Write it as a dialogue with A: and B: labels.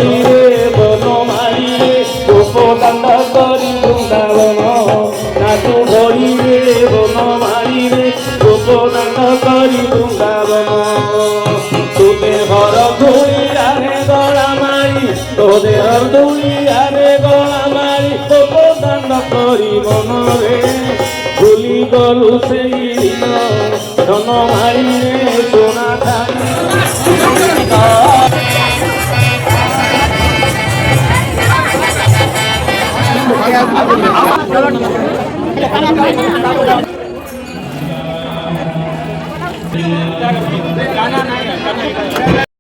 A: ধরি রে বন মারি রে গোপদান করি বৃন্দাবন নাচু ধরি রে বন মারি রে গোপদান করি বৃন্দাবন তোদের ঘর ধুইয়ারে গলা মারি তোদের ধুইয়ারে গলা মারি গোপদান করি বন রে ভুলি গলু সেই দিন ধন মারি রে সোনা থানি गाना नहीं